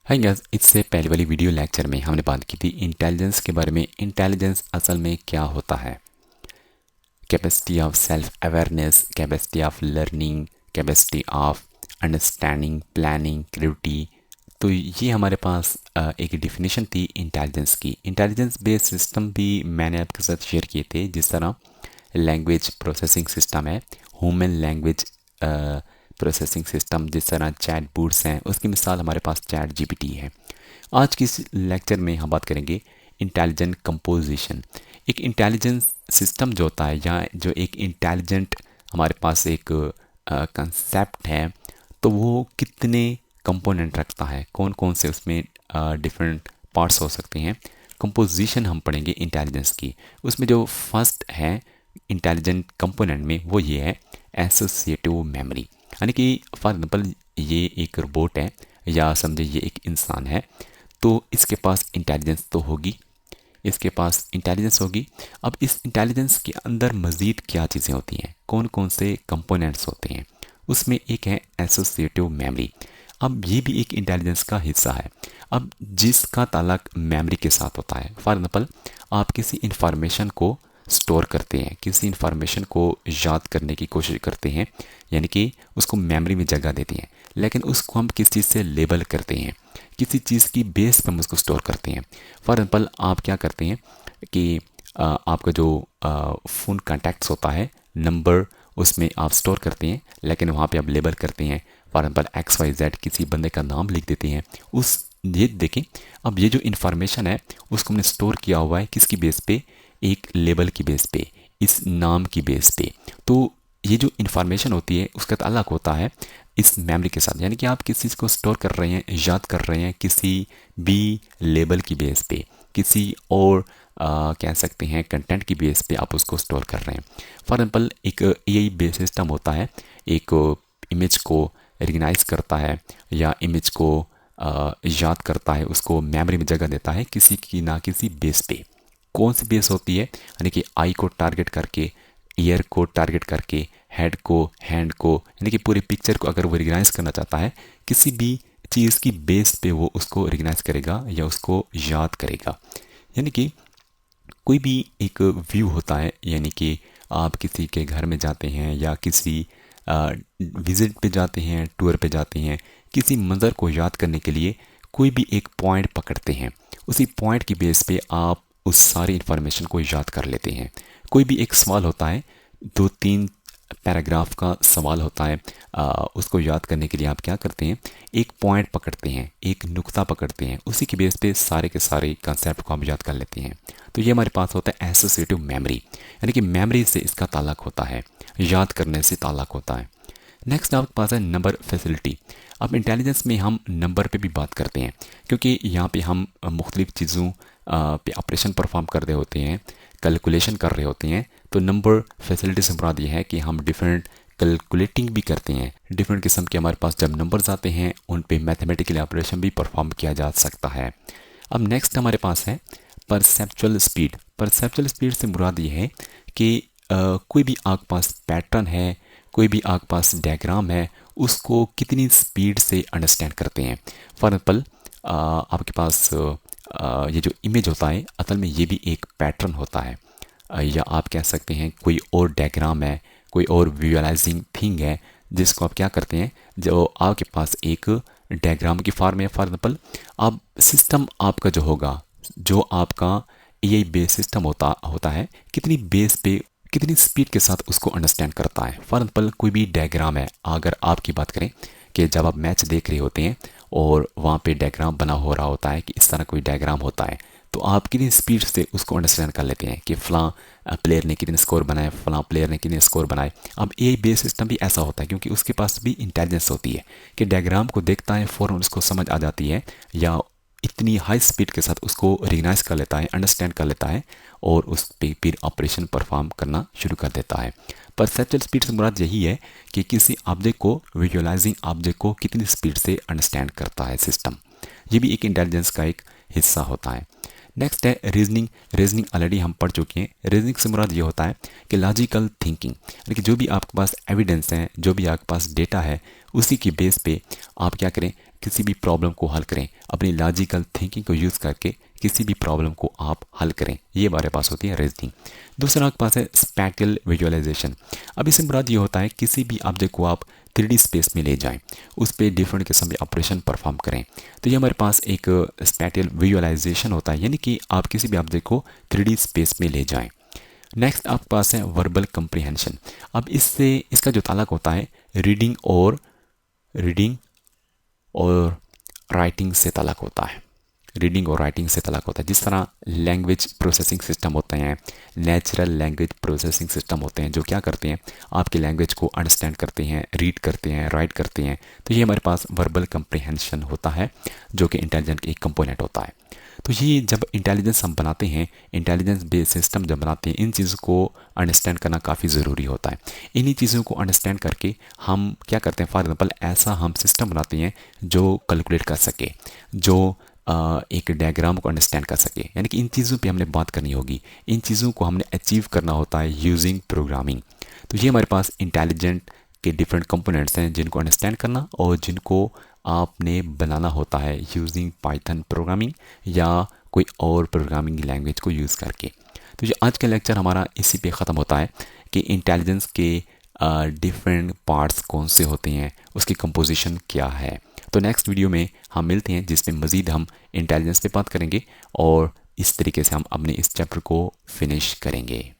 Hi guys, इससे पहले वाली वीडियो लेक्चर में हमने बात की थी इंटेलिजेंस के बारे में। इंटेलिजेंस असल में क्या होता है? Capacity of self awareness, capacity of learning, capacity of understanding, planning, creativity. तो ये हमारे पास एक डिफिनेशन थी इंटेलिजेंस की। इंटेलिजेंस बेस्ड सिस्टम भी मैंने आपके साथ शेयर किए थे, जिस तरह लैंग्वेज प्रोसेसिंग सिस्टम है, ह्यूमन लैंग्वेज प्रोसेसिंग सिस्टम, जिस तरह चैट बूट्स हैं। उसकी मिसाल हमारे पास चैट जीपीटी है। आज की इस लेक्चर में हम बात करेंगे इंटेलिजेंट कंपोजिशन। एक इंटेलिजेंस सिस्टम जो होता है, या जो एक इंटेलिजेंट हमारे पास एक कंसेप्ट है, तो वो कितने कंपोनेंट रखता है, कौन कौन से उसमें डिफरेंट पार्ट्स हो सकते हैं। कंपोजिशन हम पढ़ेंगे इंटेलिजेंस की। उसमें जो फर्स्ट है इंटेलिजेंट कंपोनेंट में, वो ये है एसोसिएटिव मेमोरी। यानी कि फॉर एग्जाम्पल ये एक रोबोट है, या समझे ये एक इंसान है, तो इसके पास इंटेलिजेंस तो होगी, इसके पास इंटेलिजेंस होगी। अब इस इंटेलिजेंस के अंदर मज़ीद क्या चीज़ें होती हैं, कौन कौन से कंपोनेंट्स होते हैं, उसमें एक है एसोसिएटिव मेमोरी। अब ये भी एक इंटेलिजेंस का हिस्सा है। अब जिसका ताल्लुक मेमोरी के साथ होता है, फॉर एग्जाम्पल आप किसी इंफॉर्मेशन को स्टोर करते हैं, किसी इंफॉर्मेशन को याद करने की कोशिश करते हैं, यानी कि उसको मेमोरी में जगह देते हैं, लेकिन उसको हम किस चीज़ से लेबल करते हैं, किसी चीज़ की बेस पर हम उसको स्टोर करते हैं। फॉर एग्जाम्पल आप क्या करते हैं कि आपका जो फ़ोन कॉन्टैक्ट्स होता है, नंबर उसमें आप स्टोर करते हैं, लेकिन वहाँ पे आप लेबल करते हैं। फॉर एग्जाम्पल XYZ किसी बंदे का नाम लिख देते हैं। उस ये देखें, अब ये जो इन्फॉर्मेशन है उसको हमने स्टोर किया हुआ है किसकी बेस पे? एक लेबल की बेस पे, इस नाम की बेस पे। तो ये जो इन्फॉर्मेशन होती है उसका ताल्लुक होता है इस मेमोरी के साथ। यानी कि आप किसी चीज़ को स्टोर कर रहे हैं, याद कर रहे हैं किसी भी लेबल की बेस पे, किसी और कह सकते हैं कंटेंट की बेस पे आप उसको स्टोर कर रहे हैं। फॉर एग्जाम्पल एक एआई बेस सिस्टम होता है, एक इमेज को रिकग्नाइज करता है या इमेज को याद करता है, उसको मेमोरी में जगह देता है किसी की ना किसी बेस पे। कौन सी बेस होती है? यानी कि आई को टारगेट करके, ईयर को टारगेट करके, हेड को, हैंड को, यानी कि पूरी पिक्चर को अगर वो रिकग्नाइज करना चाहता है, किसी भी चीज़ की बेस पे वो उसको रिकग्नाइज करेगा या उसको याद करेगा। यानी कि कोई भी एक व्यू होता है, यानी कि आप किसी के घर में जाते हैं या किसी विजिट पे जाते हैं, टूर पे जाते हैं, किसी मंज़र को याद करने के लिए कोई भी एक पॉइंट पकड़ते हैं। उसी पॉइंट की बेस पे आप उस सारी इन्फॉर्मेशन को याद कर लेते हैं। कोई भी एक सवाल होता है, 2-3 पैराग्राफ का सवाल होता है, उसको याद करने के लिए आप क्या करते हैं? एक पॉइंट पकड़ते हैं, एक नुक्ता पकड़ते हैं, उसी की बेस पे सारे के सारे कंसेप्ट को आप याद कर लेते हैं। तो ये हमारे पास होता है एसोसिएटिव मेमोरी, यानी कि मेमोरी से इसका ताल्लुक होता है, याद करने से ताल्लुक होता है। नेक्स्ट आपके पास है नंबर फैसिलिटी। अब इंटेलिजेंस में हम नंबर पे भी बात करते हैं, क्योंकि यहाँ पे हम मुख्तलिफ़ चीज़ों पे ऑपरेशन परफॉर्म कर रहे होते हैं, कैलकुलेशन कर रहे होते हैं। तो नंबर फैसिलिटी से मुराद ये है कि हम डिफरेंट कैलकुलेटिंग भी करते हैं। डिफरेंट किस्म के हमारे पास जब नंबर्स आते हैं, उन पे मैथमेटिकल ऑपरेशन भी परफॉर्म किया जा सकता है। अब नेक्स्ट हमारे पास है परसेप्चुअल स्पीड। परसेप्चुअल स्पीड से मुराद ये है कि कोई भी आपके पास पैटर्न है, कोई भी आपके पास डायग्राम है, उसको कितनी स्पीड से अंडरस्टैंड करते हैं। फॉर एग्जाम्पल आपके पास ये जो इमेज होता है, असल में ये भी एक पैटर्न होता है, या आप कह सकते हैं कोई और डायग्राम है, कोई और विजुअलाइजिंग थिंग है, जिसको आप क्या करते हैं, जो आपके पास एक डायग्राम की फॉर्म है। फॉर एग्जाम्पल अब सिस्टम आपका जो होगा, जो आपका एआई बेस सिस्टम होता है, कितनी बेस पे, कितनी स्पीड के साथ उसको अंडरस्टैंड करता है। फॉर एग्जाम्पल कोई भी डायग्राम है, अगर आपकी बात करें कि जब आप मैच देख रहे होते हैं और वहाँ पे डायग्राम बना हो रहा होता है कि इस तरह कोई डायग्राम होता है, तो आप कितनी स्पीड से उसको अंडरस्टैंड कर लेते हैं कि फ़लाँ प्लेयर ने कितने स्कोर बनाए, फ़लाँ प्लेयर ने कितने स्कोर बनाए। अब एआई बेस सिस्टम भी ऐसा होता है, क्योंकि उसके पास भी इंटेलिजेंस होती है कि डायग्राम को देखता है, फ़ौरन उसको समझ आ जाती है, या इतनी हाई स्पीड के साथ उसको रिकग्नाइज कर लेता है, अंडरस्टैंड कर लेता है, और उस पर फिर ऑपरेशन परफॉर्म करना शुरू कर देता है। परसेप्चुअल स्पीड से मुराद यही है कि किसी ऑब्जेक्ट को, विजुअलाइजिंग ऑब्जेक्ट को कितनी स्पीड से अंडरस्टैंड करता है सिस्टम। ये भी एक इंटेलिजेंस का एक हिस्सा होता है। नेक्स्ट है रीजनिंग। रीजनिंग ऑलरेडी हम पढ़ चुके हैं। रीजनिंग से मुराद ये होता है कि लॉजिकल थिंकिंग, यानी कि जो भी आपके पास एविडेंस है, जो भी आपके पास डेटा है, उसी की बेस पे आप क्या करें, किसी भी प्रॉब्लम को हल करें, अपनी लॉजिकल थिंकिंग को यूज़ करके किसी भी प्रॉब्लम को आप हल करें, ये हमारे पास होती है रीजनिंग। दूसरा आपके पास है स्पैटियल विजुअलाइजेशन। अब इससे मुराद ये होता है किसी भी ऑब्जेक्ट को आप 3D स्पेस में ले जाएं, उस पर डिफरेंट किस्म के ऑपरेशन परफॉर्म करें, तो ये हमारे पास एक स्पैटियल विजुअलाइजेशन होता है, यानी कि आप किसी भी ऑब्जेक्ट को 3D स्पेस में ले जाएं। नेक्स्ट आपके पास है वर्बल कंप्रीहेंशन। अब इससे इसका जो ताल्लुक होता है रीडिंग और राइटिंग से ताल्लुक होता है। रीडिंग और राइटिंग से ताल्लुक होता है। जिस तरह लैंग्वेज प्रोसेसिंग सिस्टम होते हैं, नेचुरल लैंग्वेज प्रोसेसिंग सिस्टम होते हैं, जो क्या करते हैं, आपकी लैंग्वेज को अंडरस्टैंड करते हैं, रीड करते हैं, राइट करते हैं, तो ये हमारे पास वर्बल कंप्रीहेंशन होता है, जो कि इंटेलिजेंस का एक कंपोनेंट होता है। तो ये जब इंटेलिजेंस हम बनाते हैं, इंटेलिजेंस बेस्ड सिस्टम जब बनाते हैं, इन चीज़ों को अंडरस्टैंड करना काफ़ी ज़रूरी होता है। इन्हीं चीज़ों को अंडरस्टैंड करके हम क्या करते हैं, फॉर एग्जांपल ऐसा हम सिस्टम बनाते हैं जो कैलकुलेट कर सके, जो एक डायग्राम को अंडरस्टैंड कर सके, यानी कि इन चीज़ों पे हमने बात करनी होगी, इन चीज़ों को हमने अचीव करना होता है यूजिंग प्रोग्रामिंग। तो ये हमारे पास इंटेलिजेंट के डिफरेंट कंपोनेंट्स हैं जिनको अंडरस्टैंड करना और जिनको आपने बनाना होता है यूजिंग पाइथन प्रोग्रामिंग या कोई और प्रोग्रामिंग लैंग्वेज को यूज़ करके। तो ये आज का लेक्चर हमारा इसी पे ख़त्म होता है कि इंटेलिजेंस के डिफरेंट पार्ट्स कौन से होते हैं, उसकी कंपोजिशन क्या है। तो नेक्स्ट वीडियो में हम मिलते हैं, जिसमें मज़ीद हम इंटेलिजेंस पे बात करेंगे और इस तरीके से हम अपने इस चैप्टर को फिनिश करेंगे।